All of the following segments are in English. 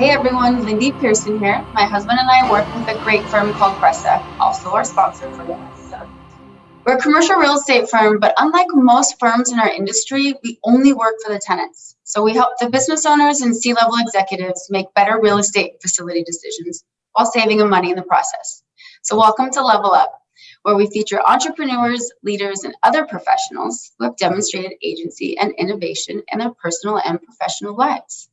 Hey everyone, Lindy Pearson here. My husband and I work with a great firm called Cressa, also our sponsor for the episode. We're a commercial real estate firm, but unlike most firms in our industry, we only work for the tenants. So we help the business owners and C-level executives make better real estate facility decisions while saving them money in the process. So welcome to Level Up, where we feature entrepreneurs, leaders, and other professionals who have demonstrated agency and innovation in their personal and professional lives.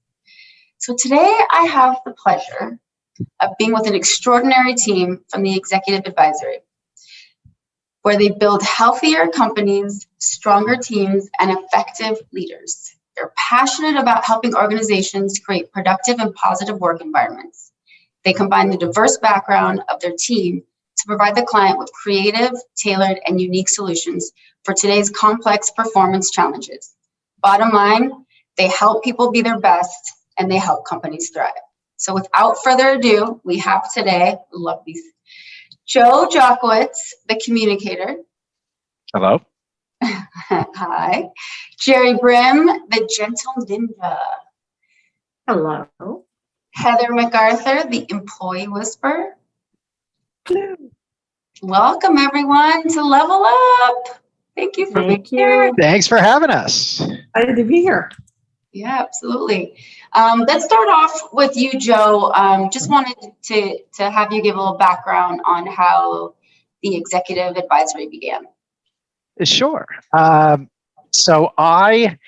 So today I have the pleasure of being with an extraordinary team from the Executive Advisory, where they build healthier companies, stronger teams, and effective leaders. They're passionate about helping organizations create productive and positive work environments. They combine the diverse background of their team to provide the client with creative, tailored, and unique solutions for today's complex performance challenges. Bottom line, they help people be their best, and they help companies thrive. So without further ado, we have today, love these, Joe Jotkowitz, the Communicator. Hello. Hi. Gerri Brim, the Gentle Ninja. Hello. Heather MacArthur, the Employee Whisperer. Hello. Welcome everyone to Level Up. Thank you for being here. Thanks for having us. Glad to be here. Yeah, absolutely. Let's start off with you, Joe. Just wanted to have you give a little background on how the Executive Advisory began. Sure. So I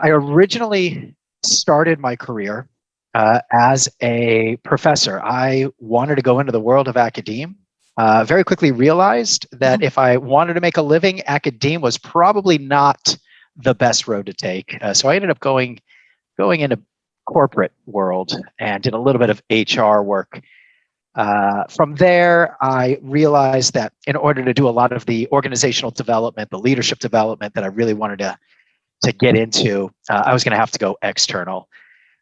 originally started my career as a professor. I wanted to go into the world of academe. Very quickly realized that if I wanted to make a living, academe was probably not the best road to take. So I ended up going into corporate world and did a little bit of HR work. From there, I realized that in order to do a lot of the organizational development, the leadership development that I really wanted to get into, I was going to have to go external.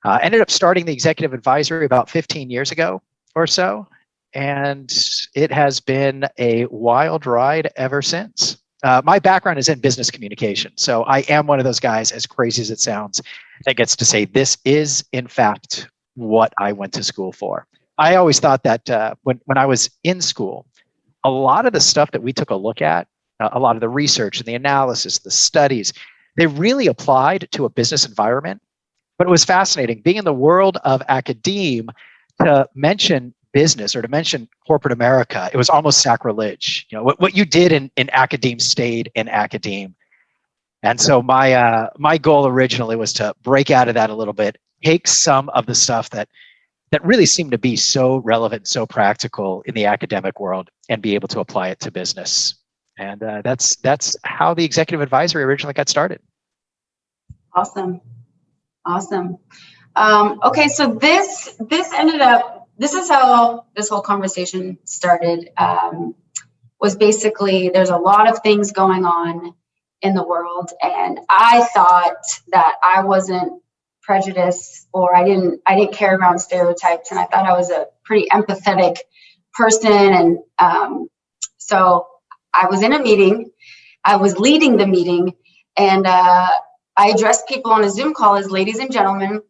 Ended up starting the Executive Advisory about 15 years ago or so, and it has been a wild ride ever since. My background is in business communication, so I am one of those guys, as crazy as it sounds, that gets to say this is, in fact, what I went to school for. I always thought that when I was in school, a lot of the stuff that we took a look at, a lot of the research and the analysis, the studies, they really applied to a business environment. But it was fascinating being in the world of academe to mention business or to mention corporate America. It was almost sacrilege. You know, what you did in academe stayed in academe. And so my goal originally was to break out of that a little bit, take some of the stuff that really seemed to be so relevant, so practical in the academic world, and be able to apply it to business. And that's how the Executive Advisory originally got started. Awesome. Okay, so this is how this whole conversation started. Was basically there's a lot of things going on in the world, and I thought that I wasn't prejudiced, or I didn't care around stereotypes, and I thought I was a pretty empathetic person. And so I was in a meeting, I was leading the meeting, and I addressed people on a Zoom call as ladies and gentlemen.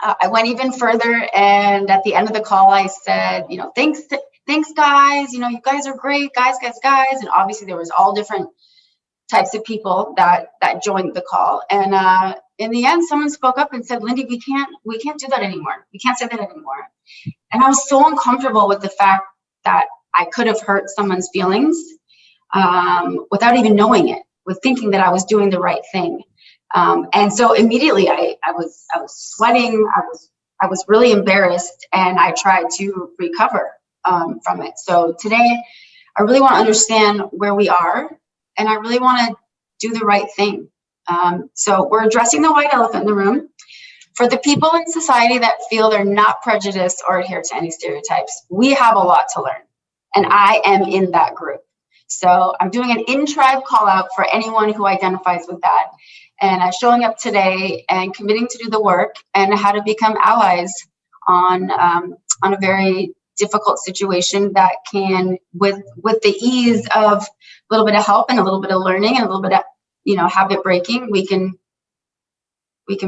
I went even further, and at the end of the call, I said, thanks guys. You guys are great, guys. And obviously, there was all different types of people that joined the call. And in the end, someone spoke up and said, "Lindy, we can't do that anymore. We can't say that anymore." And I was so uncomfortable with the fact that I could have hurt someone's feelings without even knowing it, with thinking that I was doing the right thing. And so immediately I was sweating. I was really embarrassed, and I tried to recover from it. So today I really want to understand where we are, and I really want to do the right thing. So we're addressing the white elephant in the room. For the people in society that feel they're not prejudiced or adhere to any stereotypes, we have a lot to learn, and I am in that group. So I'm doing an in-tribe call out for anyone who identifies with that. And showing up today and committing to do the work and how to become allies on a very difficult situation that can, with the ease of a little bit of help and a little bit of learning and a little bit of habit breaking, we can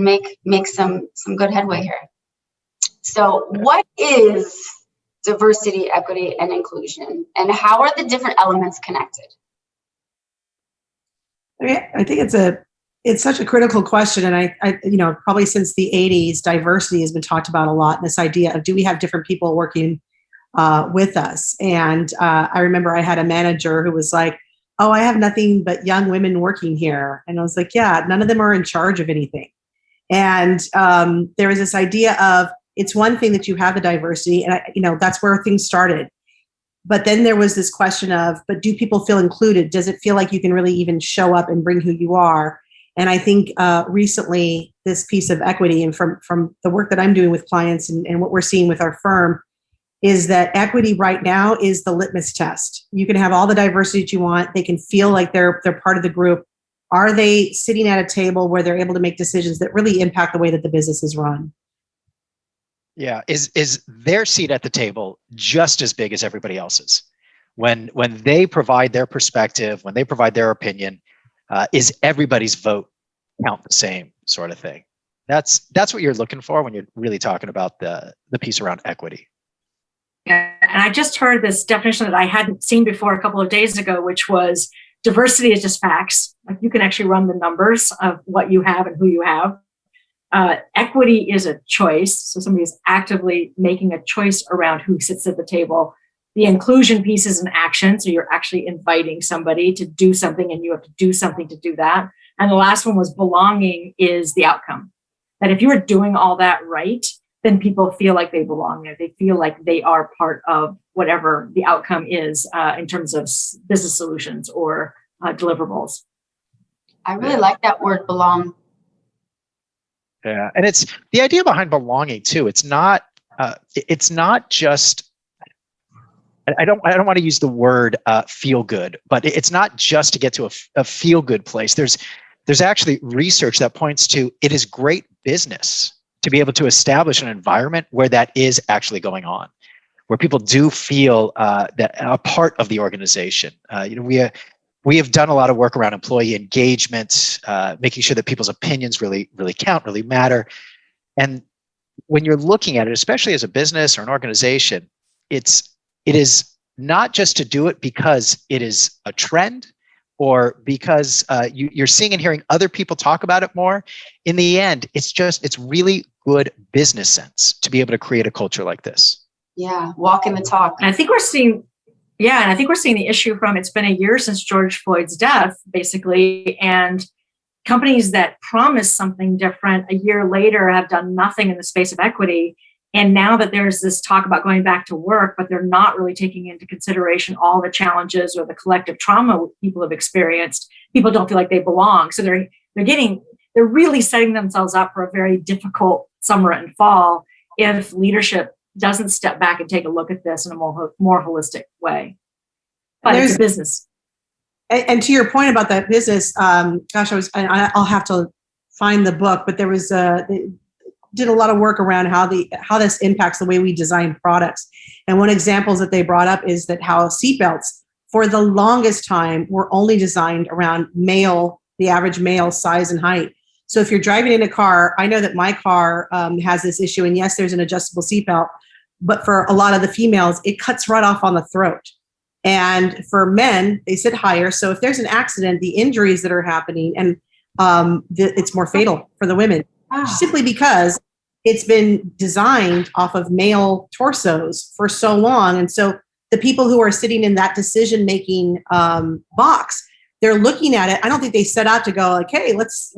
make some good headway here. So what is diversity, equity, and inclusion, and how are the different elements connected? I think it's such a critical question, and I probably since the 80s, diversity has been talked about a lot. And this idea of, do we have different people working with us? And I remember I had a manager who was like, "Oh, I have nothing but young women working here," and I was like, "Yeah, none of them are in charge of anything." And there was this idea of, it's one thing that you have the diversity, and that's where things started. But then there was this question of, but do people feel included? Does it feel like you can really even show up and bring who you are? And I think recently this piece of equity, and from the work that I'm doing with clients and what we're seeing with our firm, is that equity right now is the litmus test. You can have all the diversity that you want. They can feel like they're part of the group. Are they sitting at a table where they're able to make decisions that really impact the way that the business is run? Yeah, is their seat at the table just as big as everybody else's? When they provide their perspective, when they provide their opinion, is everybody's vote count the same, sort of thing? That's what you're looking for when you're really talking about the piece around equity. Yeah, and I just heard this definition that I hadn't seen before a couple of days ago, which was diversity is just facts. Like, you can actually run the numbers of what you have and who you have. Equity is a choice. So somebody is actively making a choice around who sits at the table. The inclusion piece is an action. So you're actually inviting somebody to do something, and you have to do something to do that. And the last one was belonging is the outcome. That if you are doing all that right, then people feel like they belong there. They feel like they are part of whatever the outcome is in terms of business solutions or deliverables. I really like that word, belong. Yeah, and it's the idea behind belonging too. It's not just. I don't want to use the word feel good, but it's not just to get to a feel good place. There's actually research that points to it is great business to be able to establish an environment where that is actually going on, where people do feel that a part of the organization. We have done a lot of work around employee engagement, making sure that people's opinions really count, really matter. And when you're looking at it, especially as a business or an organization, it is not just to do it because it is a trend or because you're seeing and hearing other people talk about it more. In the end, it's really good business sense to be able to create a culture like this. Yeah, walking the talk. And I think we're seeing the issue from, it's been a year since George Floyd's death, basically, and companies that promise something different a year later have done nothing in the space of equity. And now that there's this talk about going back to work, but they're not really taking into consideration all the challenges or the collective trauma people have experienced, people don't feel like they belong. So they're really setting themselves up for a very difficult summer and fall if leadership doesn't step back and take a look at this in a more holistic way. But it's a business. And to your point about that business, I'll have to find the book, but there was they did a lot of work around how this impacts the way we design products. And one example that they brought up is that how seatbelts for the longest time were only designed around the average male size and height. So if you're driving in a car, I know that my car has this issue, and yes, there's an adjustable seatbelt, but for a lot of the females, it cuts right off on the throat. And for men, they sit higher. So if there's an accident, the injuries that are happening, and it's more fatal for the women, simply because it's been designed off of male torsos for so long. And so the people who are sitting in that decision-making box, they're looking at it. I don't think they set out to go like, hey, let's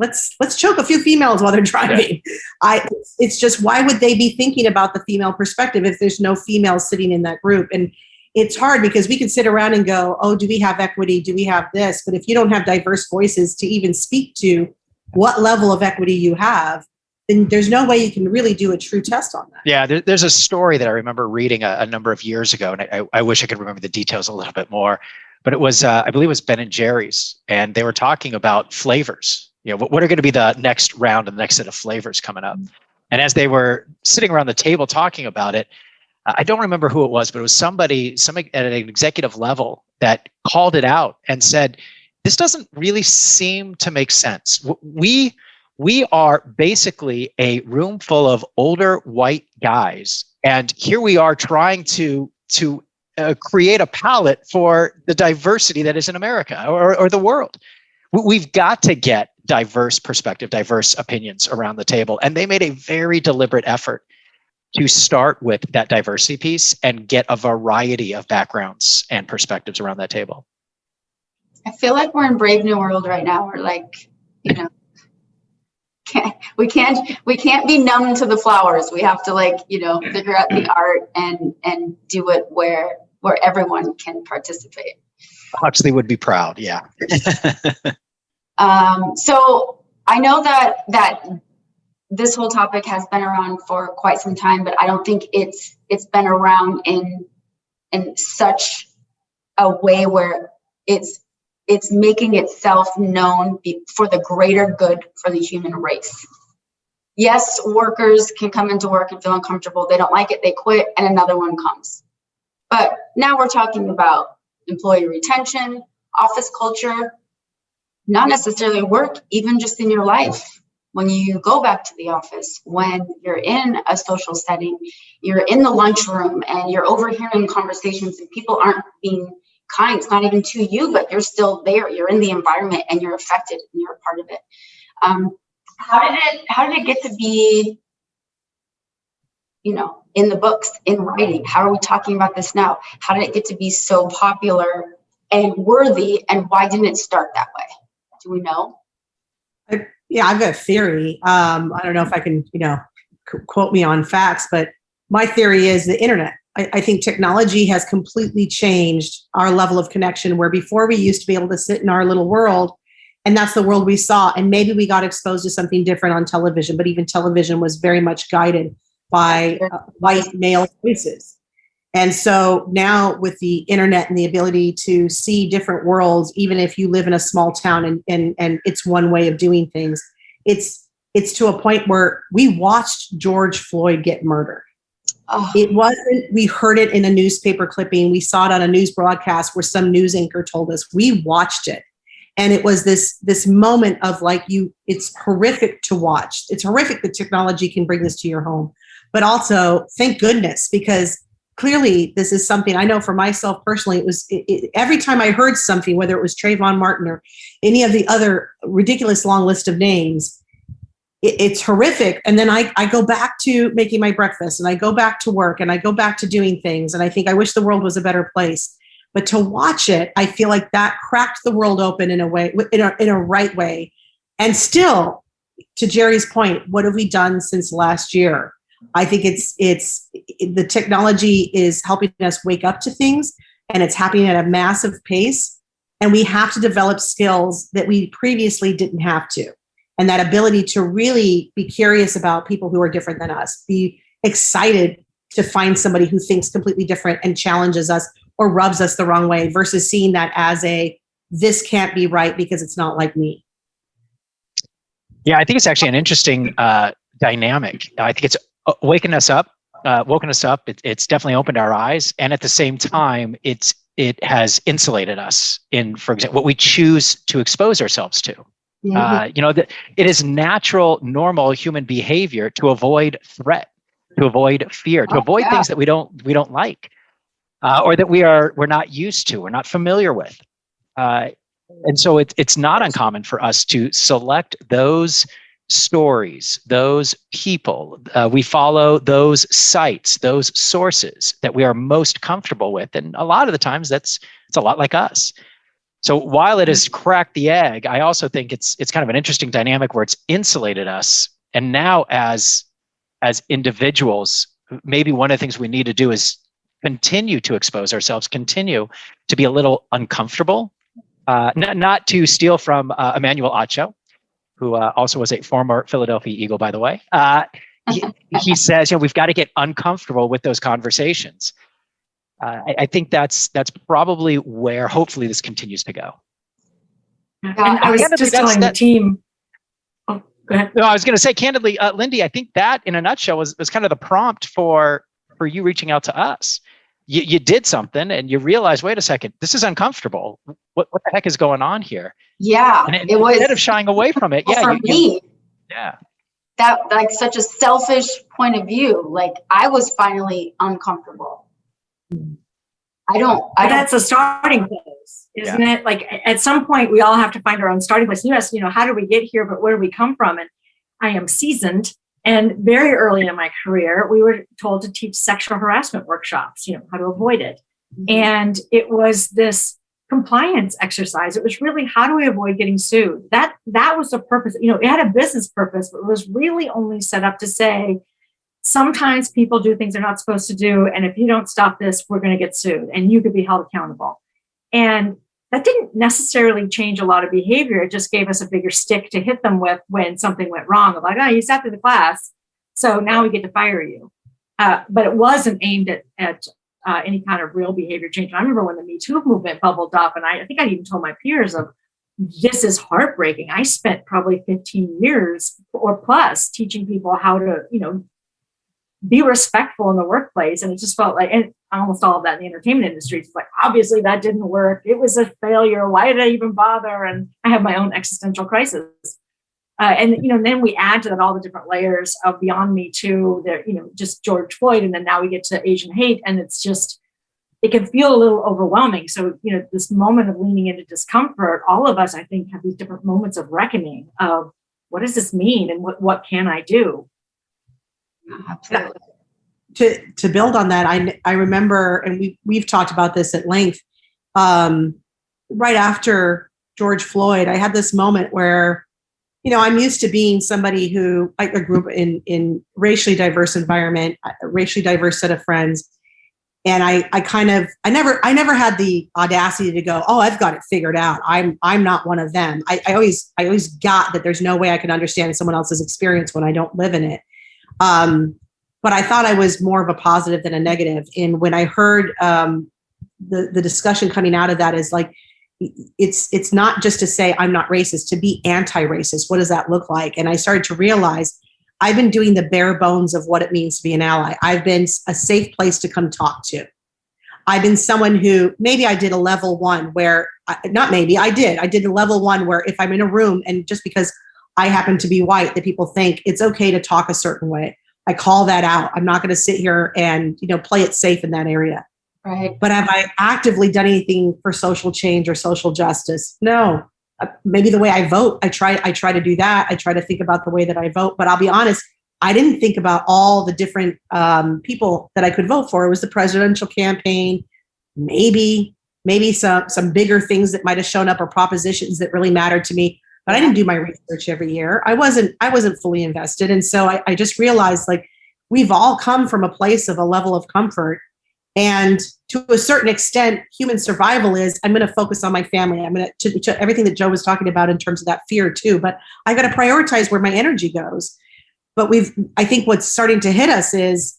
choke a few females while they're driving. Yeah. It's just, why would they be thinking about the female perspective if there's no females sitting in that group? And it's hard because we can sit around and go, oh, do we have equity? Do we have this? But if you don't have diverse voices to even speak to what level of equity you have, then there's no way you can really do a true test on that. Yeah, there's a story that I remember reading a number of years ago, and I wish I could remember the details a little bit more. But it was, I believe it was Ben and Jerry's, and they were talking about flavors. What are going to be the next round and the next set of flavors coming up? And as they were sitting around the table talking about it, I don't remember who it was, but it was somebody at an executive level that called it out and said, this doesn't really seem to make sense. We We are basically a room full of older white guys, and here we are trying to create a palette for the diversity that is in America or the world. We've got to get diverse perspective, diverse opinions around the table, and they made a very deliberate effort to start with that diversity piece and get a variety of backgrounds and perspectives around that table. I feel like we're in Brave New World right now. We're like, you know, we can't be numb to the flowers. We have to, like, you know, figure out the art and do it where everyone can participate. Huxley would be proud. Yeah. So I know that this whole topic has been around for quite some time, but I don't think it's been around in such a way where it's making itself known for the greater good for the human race. Yes, workers can come into work and feel uncomfortable. They don't like it, they quit, and another one comes. But now we're talking about employee retention, office culture, not necessarily work, even just in your life. When you go back to the office, when you're in a social setting, you're in the lunchroom and you're overhearing conversations and people aren't being kind. It's not even to you, but you're still there. You're in the environment and you're affected and you're a part of it. How did it get to be, you know, in the books, in writing? How are we talking about this now? How did it get to be so popular and worthy, and why didn't it start that way? Do we know? Yeah, I've got a theory. I don't know if I can, you know, quote me on facts, but my theory is the internet. I think technology has completely changed our level of connection, where before we used to be able to sit in our little world, and that's the world we saw. And maybe we got exposed to something different on television, but even television was very much guided by white male voices. And so now with the internet and the ability to see different worlds, even if you live in a small town and it's one way of doing things, it's to a point where we watched George Floyd get murdered. Oh. It wasn't, we heard it in a newspaper clipping. We saw it on a news broadcast where some news anchor told us. We watched it. And it was this moment of like, it's horrific to watch. It's horrific that technology can bring this to your home. But also, thank goodness, because clearly this is something I know for myself personally. Every time I heard something, whether it was Trayvon Martin or any of the other ridiculous long list of names, it's horrific. And then I go back to making my breakfast, and I go back to work, and I go back to doing things. And I think I wish the world was a better place. But to watch it, I feel like that cracked the world open in a way, in a right way. And still, to Gerri's point, what have we done since last year? I think it's the technology is helping us wake up to things, and it's happening at a massive pace. And we have to develop skills that we previously didn't have to. And that ability to really be curious about people who are different than us, be excited to find somebody who thinks completely different and challenges us or rubs us the wrong way, versus seeing that as this can't be right because it's not like me. Yeah, I think it's actually an interesting dynamic. I think it's woken us up. It's definitely opened our eyes. And at the same time, it has insulated us in, for example, what we choose to expose ourselves to. Mm-hmm. It is natural, normal human behavior to avoid threat, to avoid fear, to avoid things that we don't like, or that we're not used to, we're not familiar with. And so it's not uncommon for us to select those stories, those people. We follow those sites, those sources that we are most comfortable with, and a lot of the times it's a lot like us. So while it has cracked the egg, I also think it's kind of an interesting dynamic where it's insulated us. And now as individuals, maybe one of the things we need to do is continue to expose ourselves, continue to be a little uncomfortable, not to steal from Emmanuel Acho, who also was a former Philadelphia Eagle, by the way. He says, we've got to get uncomfortable with those conversations. I think that's probably where hopefully this continues to go. And I was just telling the team. Oh, go ahead. No, I was going to say candidly, Lindy, I think that in a nutshell was kind of the prompt for you reaching out to us. You did something and you realized, wait a second, this is uncomfortable. What the heck is going on here? Yeah, and it was, instead of shying away from it. For me, Yeah. That, like, such a selfish point of view. Like, I was finally uncomfortable. But that's a starting place, isn't it? Like, at some point, we all have to find our own starting place. You asked, how do we get here, but where do we come from? And I am seasoned. And very early in my career, we were told to teach sexual harassment workshops, how to avoid it. And it was this compliance exercise. It was really, how do we avoid getting sued? That was the purpose. It had a business purpose, but it was really only set up to say, sometimes people do things they're not supposed to do. And if you don't stop this, we're going to get sued and you could be held accountable. And that didn't necessarily change a lot of behavior. It just gave us a bigger stick to hit them with when something went wrong. Like, oh, you sat through the class, so now we get to fire you. But it wasn't aimed at any kind of real behavior change. And I remember when the Me Too movement bubbled up, and I think I even told my peers of, this is heartbreaking. I spent probably 15 years or plus teaching people how to, be respectful in the workplace. And it just felt like, and almost all of that in the entertainment industry, it's like, obviously that didn't work. It was a failure. Why did I even bother? And I have my own existential crisis. And then we add to that all the different layers of beyond Me Too, there, just George Floyd. And then now we get to Asian hate. And it's just, it can feel a little overwhelming. So, this moment of leaning into discomfort, all of us, I think, have these different moments of reckoning of, what does this mean? And what can I do? Absolutely. To build on that, I remember, and we've talked about this at length, right after George Floyd, I had this moment where, I'm used to being somebody who, I grew up in racially diverse environment, a racially diverse set of friends. And I never had the audacity to go, oh, I've got it figured out. I'm not one of them. I always got that there's no way I can understand someone else's experience when I don't live in it. But I thought I was more of a positive than a negative. And when I heard the discussion coming out of that is like, it's not just to say I'm not racist, to be anti-racist. What does that look like? And I started to realize I've been doing the bare bones of what it means to be an ally. I've been a safe place to come talk to. I've been someone who, maybe I did a level one where, not maybe, I did a level one where if I'm in a room and just because I happen to be white, that people think it's okay to talk a certain way, I call that out. I'm not going to sit here and, play it safe in that area. Right. But have I actively done anything for social change or social justice? No. Maybe the way I vote, I try to do that. I try to think about the way that I vote. But I'll be honest, I didn't think about all the different people that I could vote for. It was the presidential campaign, maybe some bigger things that might have shown up or propositions that really mattered to me. But I didn't do my research every year. I wasn't fully invested. And so I just realized, like, we've all come from a place of a level of comfort. And to a certain extent, human survival is, I'm going to focus on my family. I'm going to everything that Joe was talking about in terms of that fear too. But I got to prioritize where my energy goes. But I think what's starting to hit us is,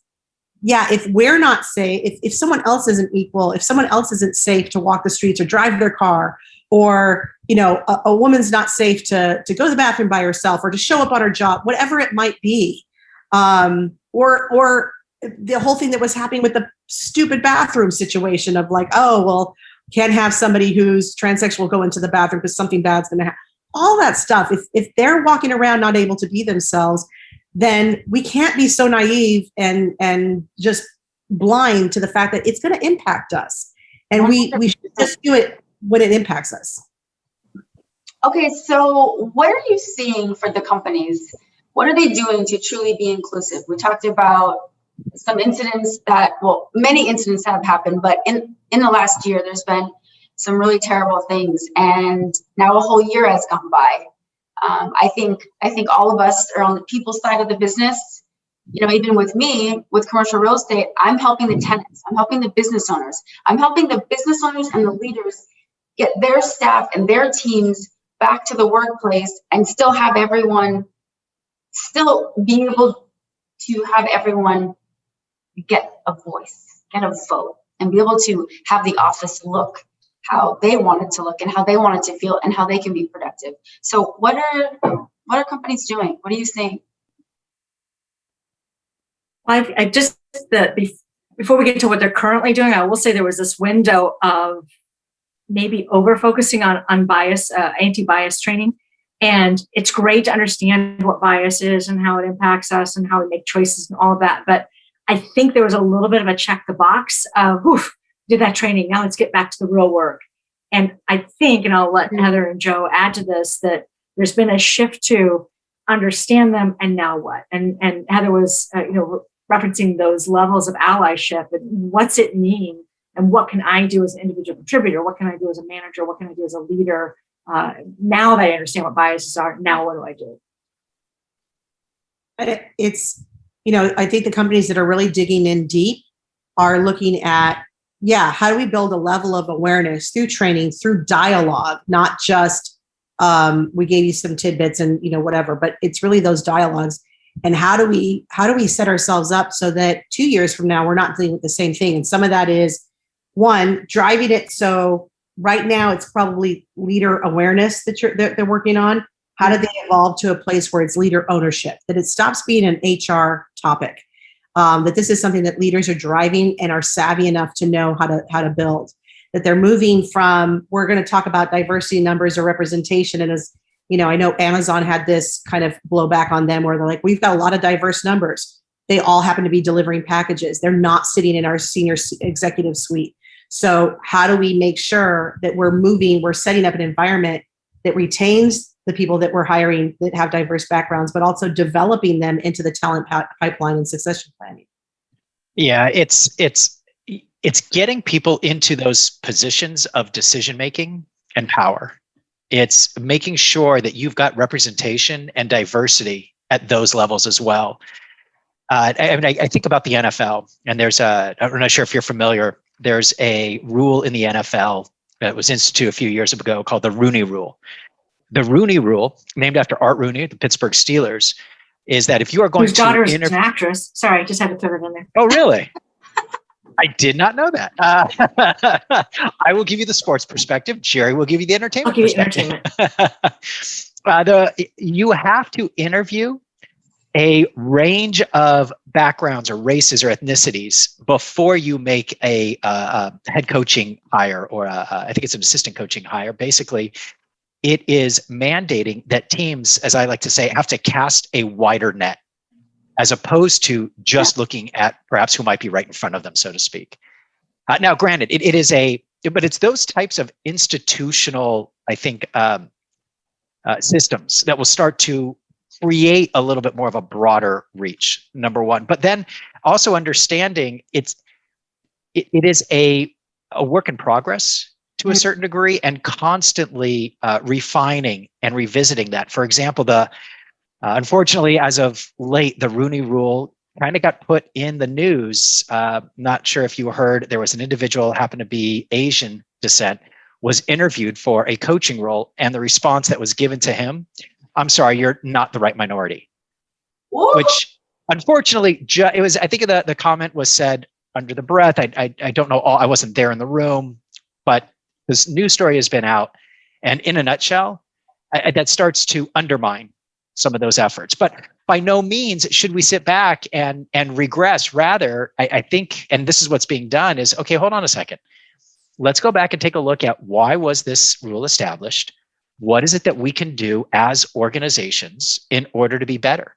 if we're not safe, if someone else isn't equal, if someone else isn't safe to walk the streets or drive their car, or, a woman's not safe to go to the bathroom by herself or to show up on her job, whatever it might be, or the whole thing that was happening with the stupid bathroom situation of like, oh, well, can't have somebody who's transsexual go into the bathroom because something bad's going to happen. All that stuff. If they're walking around not able to be themselves, then we can't be so naive and just blind to the fact that it's going to impact us. And we should just do it when it impacts us. Okay, so what are you seeing for the companies? What are they doing to truly be inclusive? We talked about some incidents many incidents have happened, but in the last year, there's been some really terrible things, and now a whole year has gone by. I think all of us are on the people side of the business. Even with me, with commercial real estate, I'm helping the tenants, I'm helping the business owners, I'm helping the business owners and the leaders get their staff and their teams back to the workplace and still have everyone, still being able to have everyone get a voice, get a vote, and be able to have the office look how they want it to look and how they want it to feel and how they can be productive. So what are companies doing? What are you seeing? I just, before we get to what they're currently doing, I will say there was this window of maybe over focusing on unbiased, anti-bias training. And it's great to understand what bias is and how it impacts us and how we make choices and all of that. But I think there was a little bit of a check the box of, oof, did that training. Now let's get back to the real work. And I think, and I'll let Heather and Joe add to this, that there's been a shift to understand them and now what? And Heather was, referencing those levels of allyship and what's it mean? And what can I do as an individual contributor? What can I do as a manager? What can I do as a leader? Now that I understand what biases are, now what do I do? It's, I think the companies that are really digging in deep are looking at, how do we build a level of awareness through training, through dialogue, not just we gave you some tidbits and whatever, but it's really those dialogues. And how do we set ourselves up so that 2 years from now we're not dealing with the same thing? And some of that is, one, driving it. So right now it's probably leader awareness that they're working on. How do they evolve to a place where it's leader ownership, that it stops being an HR topic, that this is something that leaders are driving and are savvy enough to know how to build, that they're moving from, we're going to talk about diversity numbers or representation. And as I know Amazon had this kind of blowback on them where they're like, we've got a lot of diverse numbers. They all happen to be delivering packages. They're not sitting in our senior executive suite. So how do we make sure that we're setting up an environment that retains the people that we're hiring that have diverse backgrounds, but also developing them into the talent pipeline and succession planning? Yeah, it's getting people into those positions of decision-making and power. It's making sure that you've got representation and diversity at those levels as well. I think about the NFL, and I'm not sure if you're familiar, there's a rule in the NFL that was instituted a few years ago called the Rooney Rule. The Rooney Rule, named after Art Rooney, the Pittsburgh Steelers, is that if you are going whose daughter is an actress. Sorry, I just had to throw it in there. Oh, really? I did not know that. I will give you the sports perspective. Gerri will give you the entertainment perspective. You have to interview a range of backgrounds or races or ethnicities before you make a head coaching hire or I think it's an assistant coaching hire. Basically, it is mandating that teams, as I like to say, have to cast a wider net, as opposed to just looking at perhaps who might be right in front of them, so to speak. Now, granted, but it's those types of institutional, I think, systems that will start to create a little bit more of a broader reach, number one. But then also understanding it is a work in progress to a certain degree, and constantly refining and revisiting that. For example, unfortunately, as of late, the Rooney Rule kind of got put in the news. Not sure if you heard, there was an individual, happened to be Asian descent, was interviewed for a coaching role, and the response that was given to him, "I'm sorry, you're not the right minority." Whoa. Which, unfortunately, it was. I think the comment was said under the breath. I don't know all. I wasn't there in the room, but this news story has been out, and in a nutshell, that starts to undermine some of those efforts. But by no means should we sit back and regress. Rather, I think, and this is what's being done, is, okay, hold on a second. Let's go back and take a look at, why was this rule established? What is it that we can do as organizations in order to be better?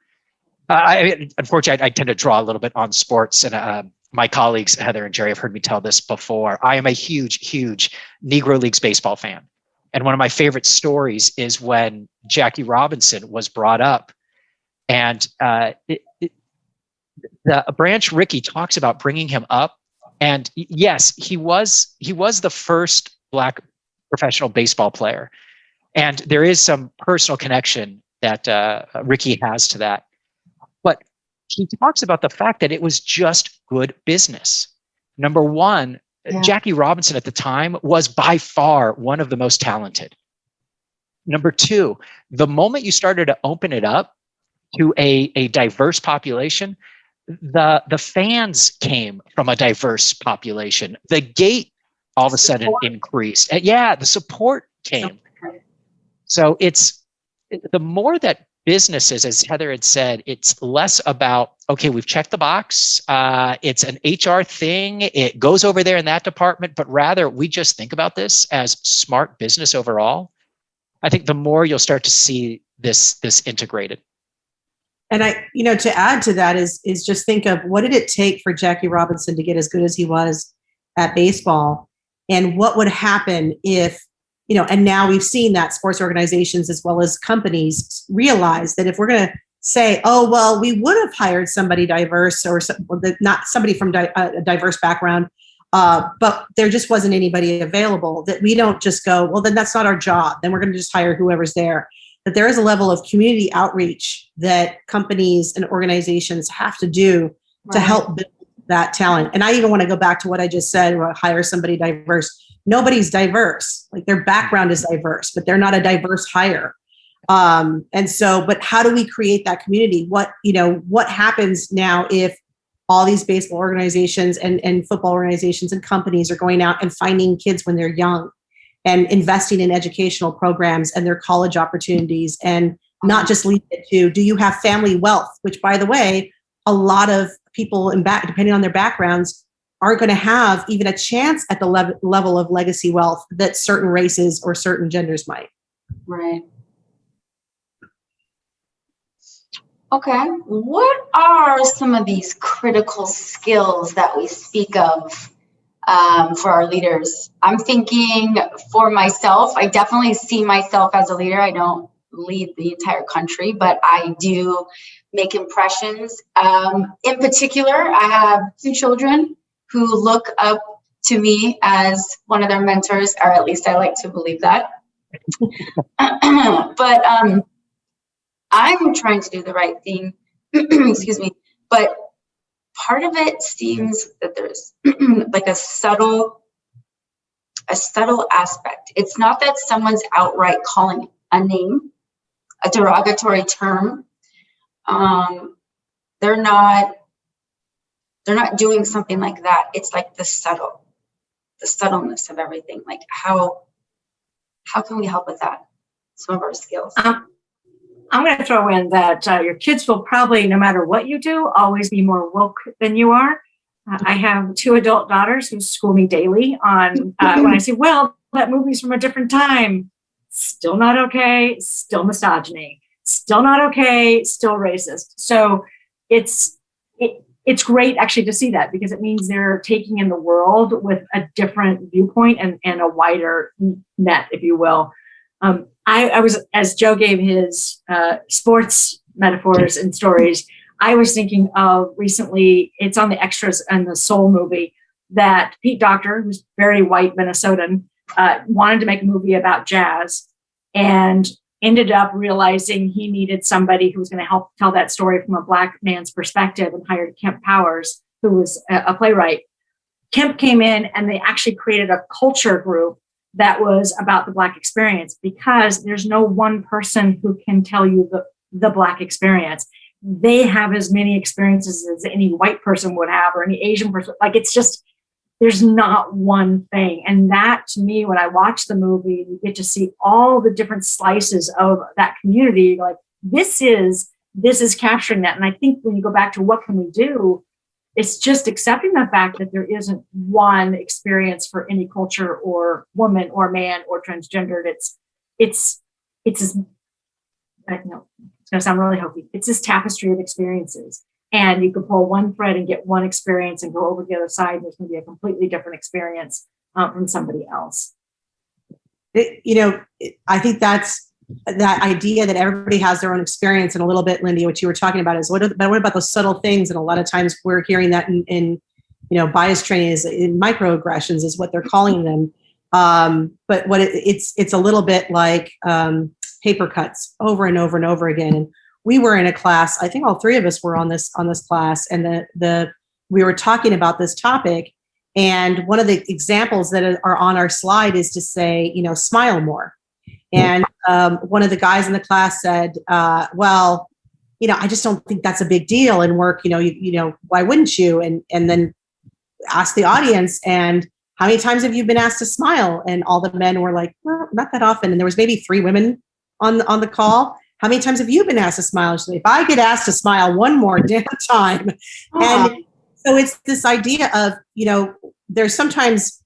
Unfortunately, I tend to draw a little bit on sports, and my colleagues, Heather and Gerri, have heard me tell this before. I am a huge, huge Negro Leagues baseball fan. And one of my favorite stories is when Jackie Robinson was brought up, and Branch Rickey talks about bringing him up. And yes, he was the first Black professional baseball player. And there is some personal connection that Rickey has to that. But he talks about the fact that it was just good business. Number one, Jackie Robinson at the time was by far one of the most talented. Number two, the moment you started to open it up to a diverse population, the fans came from a diverse population. The gate all of a sudden increased. The support came. So it's the more that businesses, as Heather had said, it's less about, okay, we've checked the box. It's an HR thing. It goes over there in that department, but rather we just think about this as smart business overall. I think the more you'll start to see this integrated. And to add to that is just think of what did it take for Jackie Robinson to get as good as he was at baseball, and what would happen if, and now we've seen that sports organizations as well as companies realize that if we're going to say, oh, well, we would have hired somebody diverse or not somebody from a diverse background, but there just wasn't anybody available, that we don't just go, well, then that's not our job. Then we're going to just hire whoever's there. That there is a level of community outreach that companies and organizations have to do to help build that talent. And I even want to go back to what I just said, hire somebody diverse. Nobody's diverse. Like, their background is diverse, but they're not a diverse hire. But how do we create that community? What happens now if all these baseball organizations and football organizations and companies are going out and finding kids when they're young and investing in educational programs and their college opportunities, and not just leave it to, do you have family wealth? Which, by the way, a lot of people depending on their backgrounds, aren't going to have even a chance at the level of legacy wealth that certain races or certain genders might. Right. Okay. What are some of these critical skills that we speak of for our leaders? I'm thinking for myself, I definitely see myself as a leader. I don't lead the entire country, but I do make impressions. In particular, I have 2 children who look up to me as one of their mentors, or at least I like to believe that. But I'm trying to do the right thing, excuse me, but part of it seems that there's like a subtle aspect. It's not that someone's outright calling a name, a derogatory term. They're not doing something like that. It's like the subtleness of everything. Like, how can we help with that? Some of our skills. I'm going to throw in that your kids will probably, no matter what you do, always be more woke than you are. I have 2 adult daughters who school me daily on when I say, well, that movie's from a different time. Still not okay. Still misogyny. Still not okay. Still racist. So it's great actually to see that, because it means they're taking in the world with a different viewpoint and a wider net, if you will. I was, as Joe gave his sports metaphors and stories, I was thinking of recently, it's on the extras in the Soooo movie, that Pete Docter, who's very white Minnesotan, wanted to make a movie about jazz, and ended up realizing he needed somebody who was going to help tell that story from a Black man's perspective, and hired Kemp Powers, who was a playwright. Kemp came in and they actually created a culture group that was about the Black experience, because there's no one person who can tell you the Black experience. They have as many experiences as any white person would have, or any Asian person. Like, it's just, there's not one thing. And that, to me, when I watch the movie, you get to see all the different slices of that community. You're like, this is capturing that. And I think when you go back to what can we do, it's just accepting the fact that there isn't one experience for any culture or woman or man or transgendered. It's I know it's going to sound really hokey. It's this tapestry of experiences, and you can pull one thread and get one experience and go over to the other side. There's going to be a completely different experience from somebody else. I think that's that idea that everybody has their own experience. And a little bit, Lindy, what you were talking about is what about those subtle things? And a lot of times we're hearing that in bias training is in microaggressions is what they're calling them. But what it's a little bit like paper cuts over and over and over again. And we were in a class, I think all 3 of us were on this class, and we were talking about this topic. And one of the examples that are on our slide is to say, smile more. And one of the guys in the class said, well, I just don't think that's a big deal in work. Why wouldn't you? And then ask the audience, and how many times have you been asked to smile? And all the men were like, well, not that often. And there was maybe 3 women on the call. How many times have you been asked to smile? She's like, if I get asked to smile one more damn time. And so it's this idea of, there's sometimes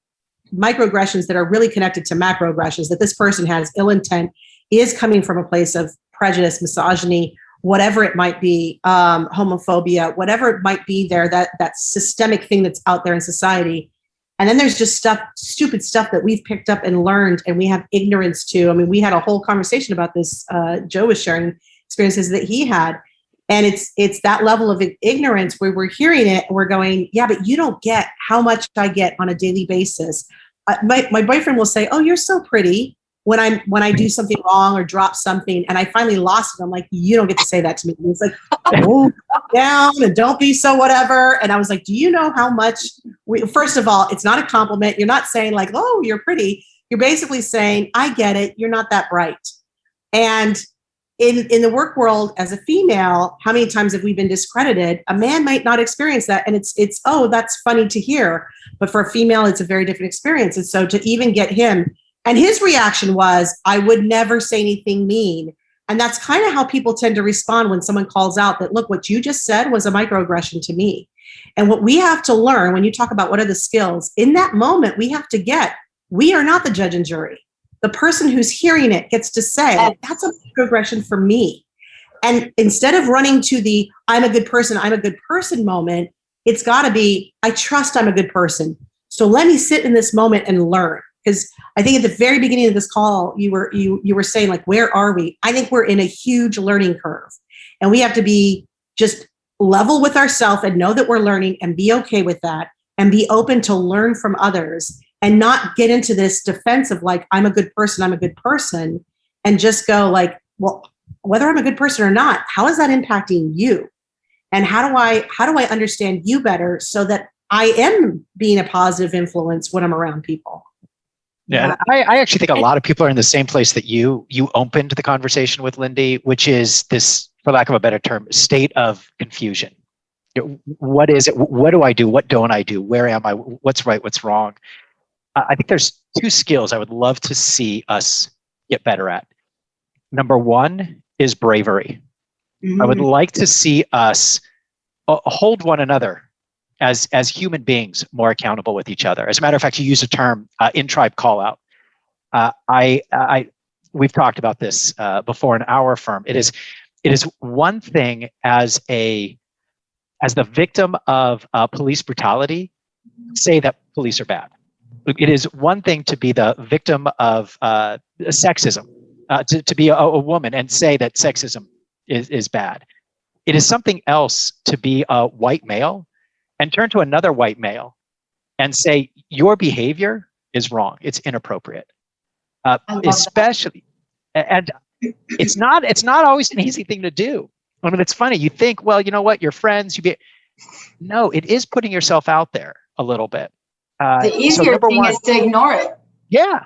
microaggressions that are really connected to macroaggressions, that this person has ill intent. is coming from a place of prejudice, misogyny, whatever it might be, homophobia, whatever it might be there, that systemic thing that's out there in society. And then there's just stupid stuff that we've picked up and learned, and we have ignorance to. I mean, we had a whole conversation about this. Joe was sharing experiences that he had. And it's that level of ignorance where we're hearing it and we're going, yeah, but you don't get how much I get on a daily basis. My boyfriend will say, oh, you're so pretty when I do something wrong or drop something, and I finally lost it. I'm like, you don't get to say that to me. And he's like, oh, down and don't be so whatever. And I was like, do you know how much first of all, it's not a compliment. You're not saying like, oh, you're pretty. You're basically saying, I get it. You're not that bright. And in the work world as a female, how many times have we been discredited? A man might not experience that. And it's, oh, that's funny to hear. But for a female, it's a very different experience. And so to even get him, and his reaction was, I would never say anything mean. And that's kind of how people tend to respond when someone calls out that, look, what you just said was a microaggression to me. And what we have to learn when you talk about what are the skills, in that moment, we have to get, we are not the judge and jury. The person who's hearing it gets to say, that's a microaggression for me. And instead of running to the I'm a good person moment, it's got to be, I trust I'm a good person. So let me sit in this moment and learn. Because I think at the very beginning of this call, you were saying, like, where are we? I think we're in a huge learning curve. And we have to be just level with ourselves and know that we're learning and be okay with that and be open to learn from others and not get into this defense of like, I'm a good person, and just go like, well, whether I'm a good person or not, how is that impacting you? And how do I understand you better so that I am being a positive influence when I'm around people? Yeah, and I actually think a lot of people are in the same place that you opened the conversation with, Lindy, which is this, for lack of a better term, state of confusion. What is it? What do I do? What don't I do? Where am I? What's right? What's wrong? I think there's two skills I would love to see us get better at. Number one is bravery. I would like to see us hold one another as human beings more accountable with each other. As a matter of fact, you use a term, in-tribe call-out. We've talked about this before in our firm. It is one thing as the victim of police brutality, say that police are bad. It is one thing to be the victim of sexism, to be a woman and say that sexism is bad. It is something else to be a white male and turn to another white male and say, your behavior is wrong. It's inappropriate. Especially, and it's not always an easy thing to do. I mean, it's funny. You think, well, you know what, you're friends. No, it is putting yourself out there a little bit. The easier thing is to ignore it. Yeah,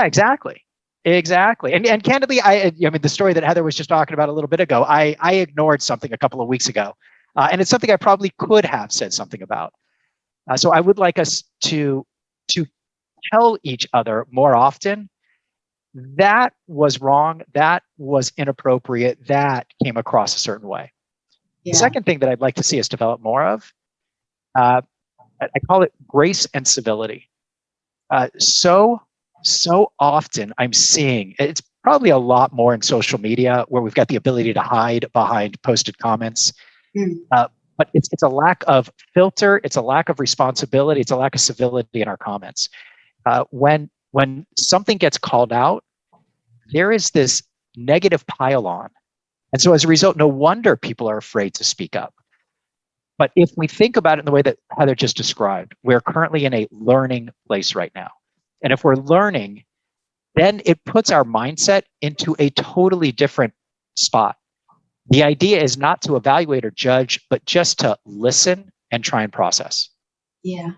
exactly. And candidly, I mean, the story that Heather was just talking about a little bit ago, I ignored something a couple of weeks ago. And it's something I probably could have said something about. So I would like us to tell each other more often, that was wrong, that was inappropriate, that came across a certain way. Yeah. The second thing that I'd like to see us develop more of, I call it grace and civility. So often I'm seeing, it's probably a lot more in social media where we've got the ability to hide behind posted comments. But it's a lack of filter, it's a lack of responsibility, it's a lack of civility in our comments. When something gets called out, there is this negative pile-on. And so as a result, no wonder people are afraid to speak up. But if we think about it in the way that Heather just described, we're currently in a learning place right now. And if we're learning, then it puts our mindset into a totally different spot. The idea is not to evaluate or judge, but just to listen and try and process. Yeah.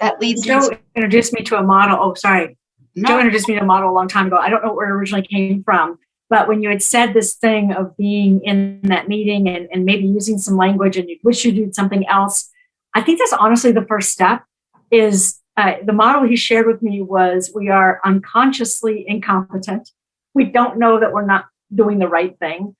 That leads Joe introduced me to a model. Oh, sorry. No. Joe introduced me to a model a long time ago. I don't know where it originally came from. But when you had said this thing of being in that meeting and maybe using some language and you wish you did something else, I think that's honestly the first step. Is the model he shared with me was we are unconsciously incompetent. We don't know that we're not doing the right thing.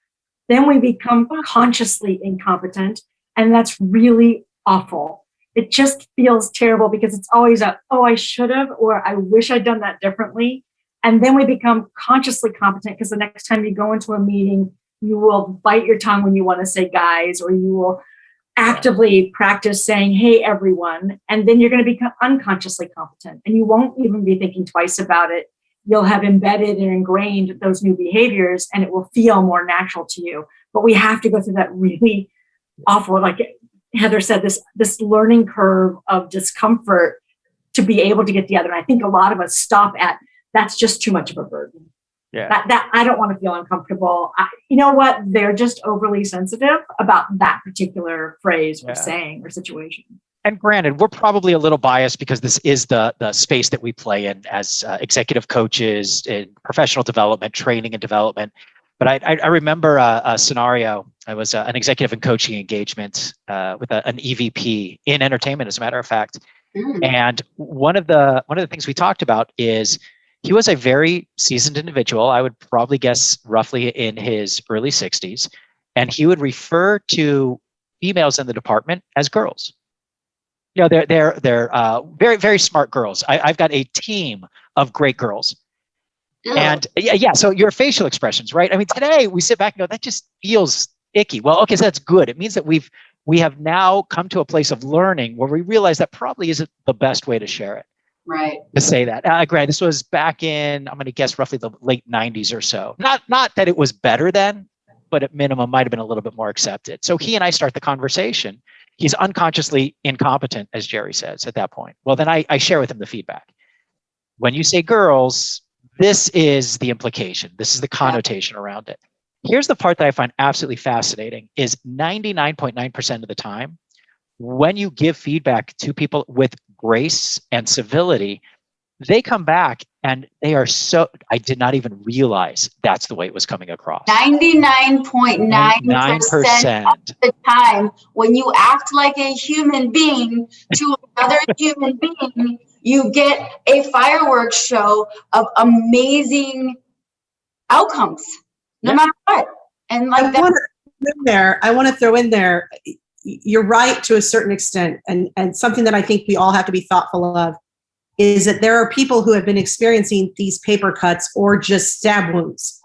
Then we become consciously incompetent, and that's really awful. It just feels terrible because it's always oh, I should have, or I wish I'd done that differently. And then we become consciously competent because the next time you go into a meeting, you will bite your tongue when you want to say guys, or you will actively practice saying, hey, everyone. And then you're going to become unconsciously competent, and you won't even be thinking twice about it. You'll have embedded and ingrained those new behaviors, and it will feel more natural to you. But we have to go through that really awful, like Heather said, this learning curve of discomfort to be able to get the other. And I think a lot of us stop at, that's just too much of a burden. Yeah. That I don't want to feel uncomfortable. You know what? They're just overly sensitive about that particular phrase or saying or situation. And granted, we're probably a little biased because this is the space that we play in as executive coaches in professional development, training and development. But I remember a scenario. I was an executive and coaching engagement with an EVP in entertainment, as a matter of fact. And one of the things we talked about is he was a very seasoned individual. I would probably guess roughly in his early 60s, and he would refer to females in the department as girls. You know, they're very, very smart girls. I've got a team of great girls. And yeah, so your facial expressions, right? I mean, today we sit back and go, that just feels icky. Well, okay, so that's good. It means that we have now come to a place of learning where we realize that probably isn't the best way to share it. Right. To say that. Grant, this was back in, I'm going to guess roughly the late 90s or so. Not that it was better then, but at minimum might have been a little bit more accepted. So he and I start the conversation. He's unconsciously incompetent, as Gerri says at that point. Well, then I share with him the feedback. When you say girls, this is the implication. This is the connotation around it. Here's the part that I find absolutely fascinating is 99.9% of the time, when you give feedback to people with grace and civility, they come back and they are so, I did not even realize that's the way it was coming across. 99.9% of the time, when you act like a human being to another human being, you get a fireworks show of amazing outcomes, no matter what. And like I want to throw in there, you're right to a certain extent, and something that I think we all have to be thoughtful of is that there are people who have been experiencing these paper cuts or just stab wounds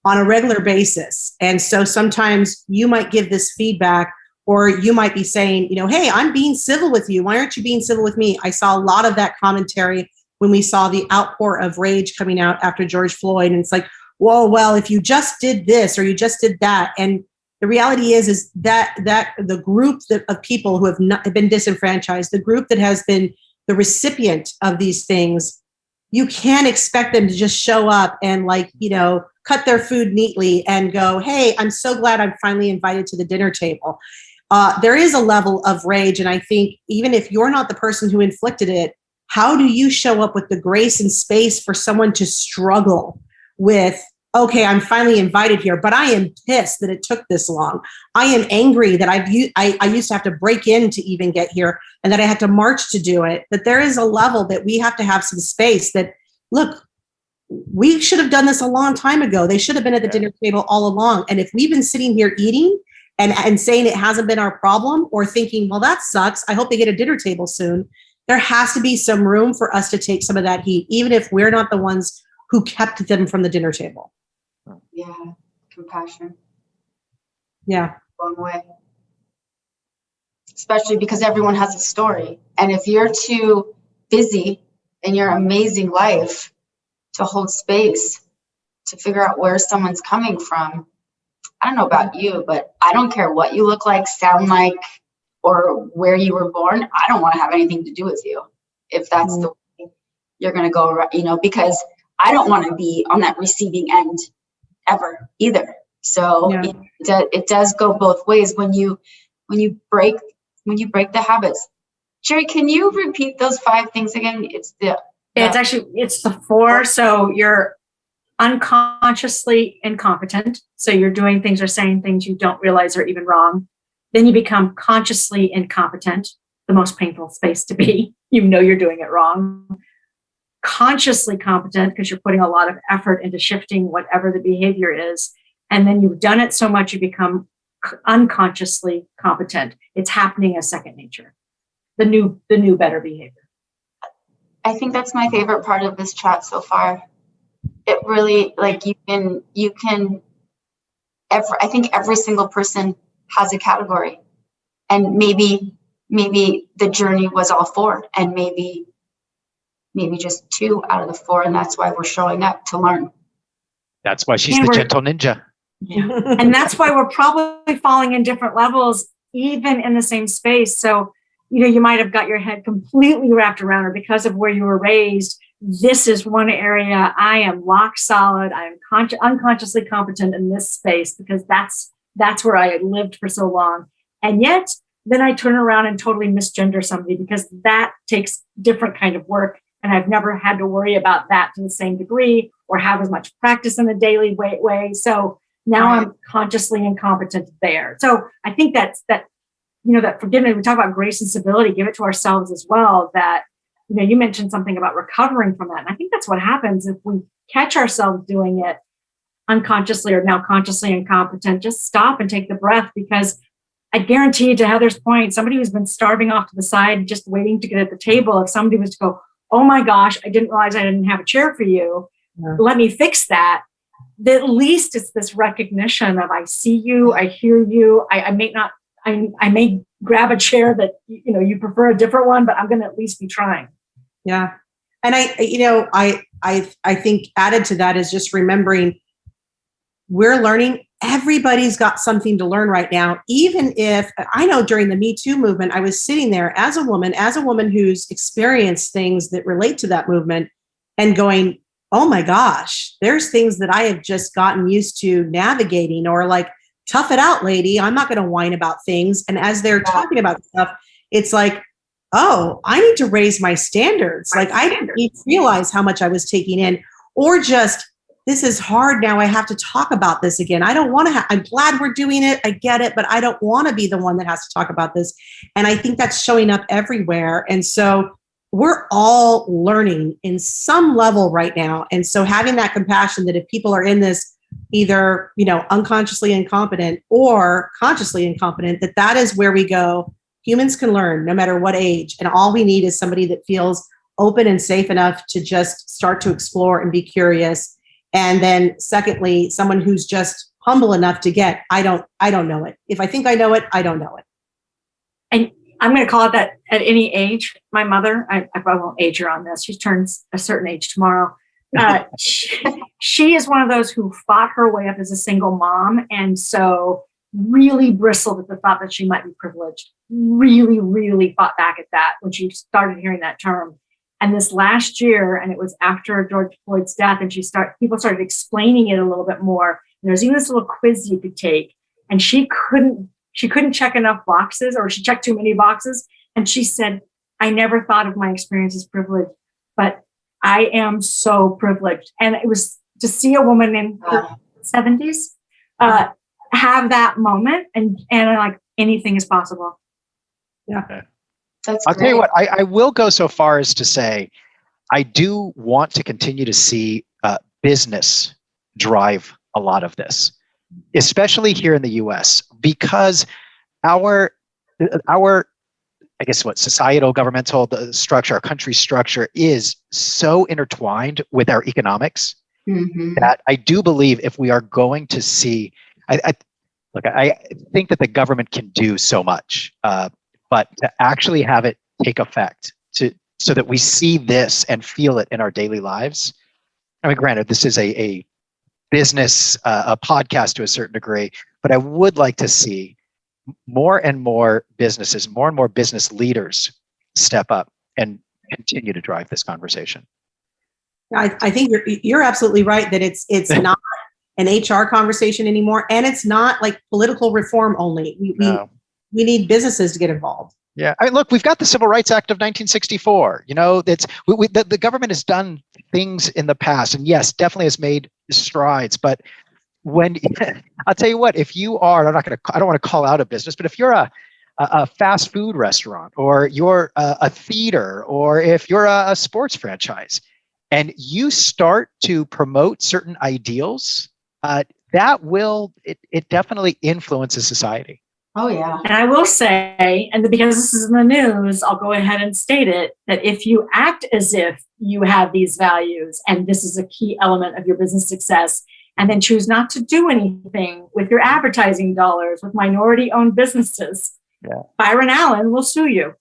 on a regular basis. And so sometimes you might give this feedback, or you might be saying, you know, hey, I'm being civil with you. Why aren't you being civil with me? I saw a lot of that commentary when we saw the outpour of rage coming out after George Floyd. And it's like, whoa, well, if you just did this or you just did that. And the reality is that the group of people who have been disenfranchised, the group that has been the recipient of these things, you can't expect them to just show up and, like, you know, cut their food neatly and go, hey, I'm so glad I'm finally invited to the dinner table. There is a level of rage. And I think even if you're not the person who inflicted it, how do you show up with the grace and space for someone to struggle with, okay, I'm finally invited here, but I am pissed that it took this long. I am angry that I used to have to break in to even get here and that I had to march to do it. That there is a level that we have to have some space that, look, we should have done this a long time ago. They should have been at the dinner table all along. And if we've been sitting here eating and saying it hasn't been our problem, or thinking, well, that sucks, I hope they get a dinner table soon, there has to be some room for us to take some of that heat, even if we're not the ones who kept them from the dinner table. Yeah, compassion. Yeah. Long way. Especially because everyone has a story. And if you're too busy in your amazing life to hold space, to figure out where someone's coming from, I don't know about you, but I don't care what you look like, sound like, or where you were born. I don't want to have anything to do with you if that's the way you're going to go around, you know, because I don't want to be on that receiving end ever either. So it does go both ways when you break the habits. Gerri, can you repeat those 5 things again? It's the 4. So you're unconsciously incompetent. So you're doing things or saying things you don't realize are even wrong. Then you become consciously incompetent, the most painful space to be. You know you're doing it wrong. Consciously competent, because you're putting a lot of effort into shifting whatever the behavior is. And then you've done it so much, you become unconsciously competent. It's happening as second nature. The new better behavior. I think that's my favorite part of this chat so far. it really, like, I think every single person has a category, and maybe the journey was all 4, and maybe just 2 out of the 4, and that's why we're showing up to learn. That's why she's And the we're- gentle ninja. Yeah. And that's why we're probably falling in different levels, even in the same space. So, you might have got your head completely wrapped around, or because of where you were raised, this is one area I am lock solid. I am unconsciously competent in this space because that's where I lived for so long. And yet, then I turn around and totally misgender somebody because that takes different kind of work. And I've never had to worry about that to the same degree or have as much practice in a daily way. So now I'm consciously incompetent there. So I think that forgiveness, we talk about grace and civility, give it to ourselves as well. That, you mentioned something about recovering from that. And I think that's what happens if we catch ourselves doing it unconsciously or now consciously incompetent. Just stop and take the breath, because I guarantee you, to Heather's point, somebody who's been starving off to the side, just waiting to get at the table, if somebody was to go, oh my gosh, I didn't realize I didn't have a chair for you. Yeah. Let me fix that. At least it's this recognition of, I see you, I hear you. I may grab a chair that, you prefer a different one, but I'm going to at least be trying. Yeah. And I think added to that is just remembering we're learning. Everybody's got something to learn right now. Even if I know during the Me Too movement, I was sitting there as a woman who's experienced things that relate to that movement and going, oh my gosh, there's things that I have just gotten used to navigating, or like, tough it out, lady. I'm not going to whine about things. And as they're talking about stuff, it's like, oh, I need to raise my standards. I didn't even realize how much I was taking in, or just, this is hard now. I have to talk about this again. I don't want to I'm glad we're doing it. I get it, but I don't want to be the one that has to talk about this. And I think that's showing up everywhere. And so we're all learning in some level right now. And so having that compassion that if people are in this, either, unconsciously incompetent or consciously incompetent, that is where we go. Humans can learn no matter what age. And all we need is somebody that feels open and safe enough to just start to explore and be curious. And then secondly, someone who's just humble enough to get, I don't know it. If I think I know it, I don't know it. And I'm going to call it that at any age. My mother, I won't age her on this. She turns a certain age tomorrow. She is one of those who fought her way up as a single mom, and so really bristled at the thought that she might be privileged. Really, really fought back at that when she started hearing that term. And this last year, and it was after George Floyd's death, and people started explaining it a little bit more. And there was even this little quiz you could take, and she couldn't check enough boxes, or she checked too many boxes. And she said, I never thought of my experience as privileged, but I am so privileged. And it was to see a woman in her 70s have that moment, and like, anything is possible. Yeah. I'll tell you what, I will go so far as to say, I do want to continue to see business drive a lot of this, especially here in the US, because our I guess societal, governmental structure, our country structure is so intertwined with our economics that I do believe if we are going to see, I think that the government can do so much, but to actually have it take effect so that we see this and feel it in our daily lives. I mean, granted, this is a business, a podcast to a certain degree, but I would like to see more and more businesses, more and more business leaders step up and continue to drive this conversation. I think you're absolutely right that it's not an HR conversation anymore, and it's not like political reform only. We need businesses to get involved. Yeah, I mean, look, we've got the Civil Rights Act of 1964. That's the government has done things in the past, and yes, definitely has made strides, but when I'll tell you what, if you are, I don't want to call out a business, but if you're a fast food restaurant, or you're a theater, or if you're a sports franchise, and you start to promote certain ideals, that will, it definitely influences society. Oh, yeah. And I will say, and because this is in the news, I'll go ahead and state it, that if you act as if you have these values and this is a key element of your business success, and then choose not to do anything with your advertising dollars with minority-owned businesses, Byron Allen will sue you.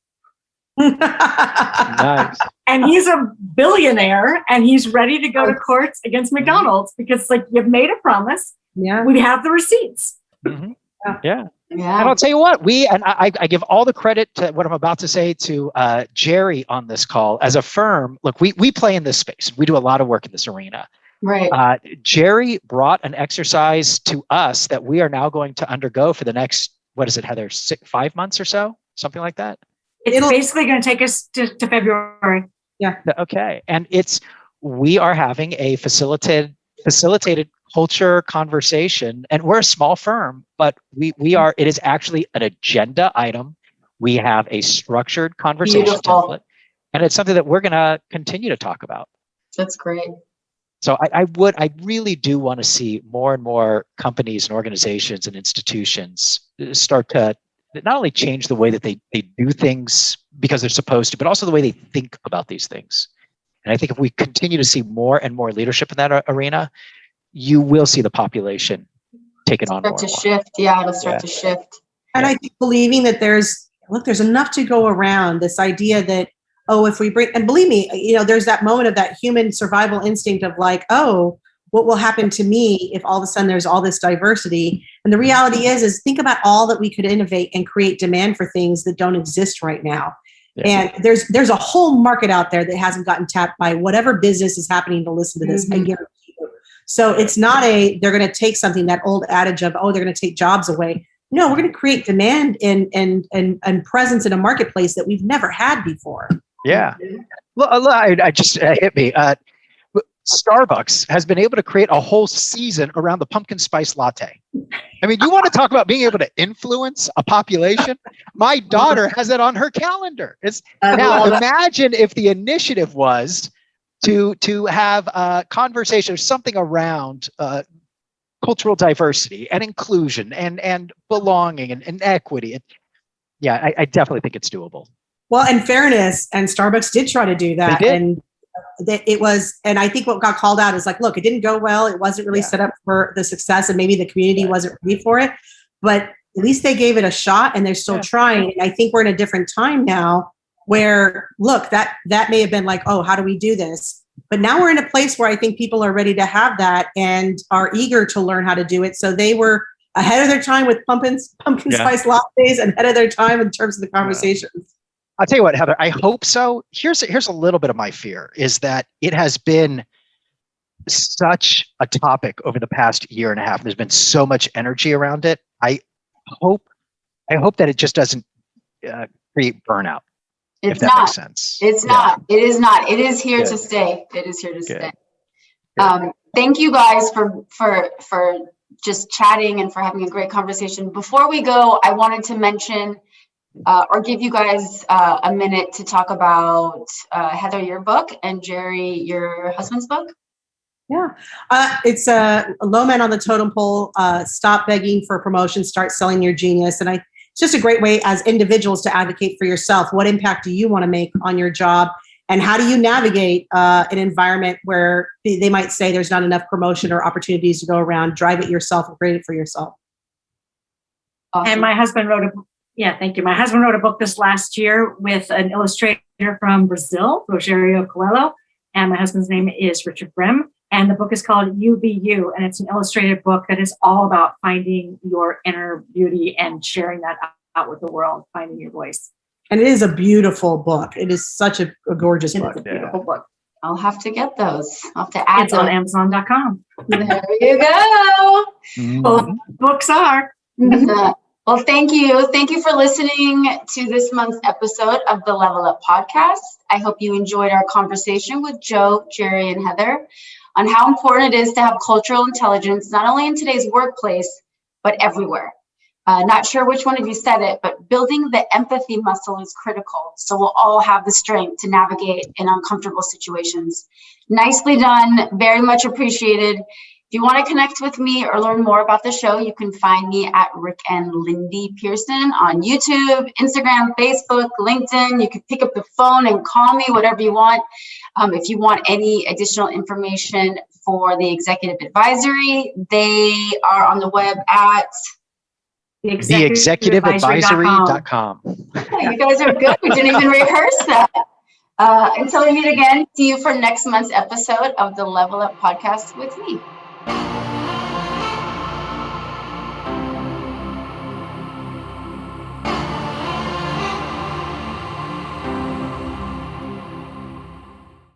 Nice. And he's a billionaire, and he's ready to go to court against McDonald's because, like, you've made a promise. Yeah. We have the receipts. Mhm. Yeah. Yeah. And I'll tell you what, I give all the credit to what I'm about to say to Gerri on this call. As a firm, look, we play in this space. We do a lot of work in this arena. Right. Gerri brought an exercise to us that we are now going to undergo for the next, what is it, Heather, 5 months or so? Something like that? It's basically going to take us to February. Yeah. Okay. And we are having a facilitated culture conversation, and we're a small firm, but it is actually an agenda item. We have a structured conversation template, and it's something that we're going to continue to talk about. That's great. So I really do want to see more and more companies and organizations and institutions start to not only change the way that they do things because they're supposed to, but also the way they think about these things. And I think if we continue to see more and more leadership in that arena, you will see the population taking on more. Start to shift. Yeah, it'll start to shift. And I think believing that there's enough to go around, this idea that, if we bring, and believe me, there's that moment of that human survival instinct of like, what will happen to me if all of a sudden there's all this diversity? And the reality is think about all that we could innovate and create demand for things that don't exist right now. Yeah. And there's a whole market out there that hasn't gotten tapped by whatever business is happening to listen to this. I guarantee you. So it's not they're going to take something, that old adage of, they're going to take jobs away. No, we're going to create demand and presence in a marketplace that we've never had before. Yeah. Well, I just hit me. Starbucks has been able to create a whole season around the pumpkin spice latte. I mean, you want to talk about being able to influence a population? My daughter has it on her calendar. Now imagine if the initiative was to have a conversation or something around cultural diversity and inclusion and belonging and equity. I definitely think it's doable. Well, in fairness, and Starbucks did try to do that. They did. And and I think what got called out is like, look, it didn't go well. It wasn't really set up for the success, and maybe the community wasn't ready for it, but at least they gave it a shot, and they're still trying. And I think we're in a different time now where, look, that may have been like, how do we do this? But now we're in a place where I think people are ready to have that and are eager to learn how to do it. So they were ahead of their time with pumpkin spice lattes and ahead of their time in terms of the conversations. I'll tell you what, Heather, I hope so. Here's a little bit of my fear is that it has been such a topic over the past year and a half. There's been so much energy around it. I hope that it just doesn't create burnout. It's if that makes sense. It's not. It is not. It is here to stay. It is here to stay. Thank you guys for just chatting and for having a great conversation. Before we go, I wanted to mention or give you guys a minute to talk about Heather, your book, and Gerri, your husband's book. Yeah, it's a low man on the totem pole. Stop begging for promotion, start selling your genius. And it's just a great way as individuals to advocate for yourself. What impact do you want to make on your job? And how do you navigate an environment where they might say there's not enough promotion or opportunities to go around? Drive it yourself and create it for yourself. Awesome. And my husband wrote thank you. My husband wrote a book this last year with an illustrator from Brazil, Rogério Coelho, and my husband's name is Gerri Brim. And the book is called You Be You, and it's an illustrated book that is all about finding your inner beauty and sharing that out with the world, finding your voice. And it is a beautiful book. It is such a gorgeous book. It's a beautiful book. I'll have to get those. I'll have to add It's on Amazon.com. There you go. Both books are. Well, thank you. Thank you for listening to this month's episode of the Level Up Podcast. I hope you enjoyed our conversation with Joe, Gerri, and Heather on how important it is to have cultural intelligence, not only in today's workplace, but everywhere. Not sure which one of you said it, but building the empathy muscle is critical. So we'll all have the strength to navigate in uncomfortable situations. Nicely done. Very much appreciated. If you want to connect with me or learn more about the show, you can find me at Rick and Lindy Pearson on YouTube, Instagram, Facebook, LinkedIn. You can pick up the phone and call me, whatever you want. If you want any additional information for the Executive Advisory, they are on the web at theexecutiveadvisory.com. You guys are good. We didn't even rehearse that. Until we meet again, see you for next month's episode of the Level Up Podcast with me.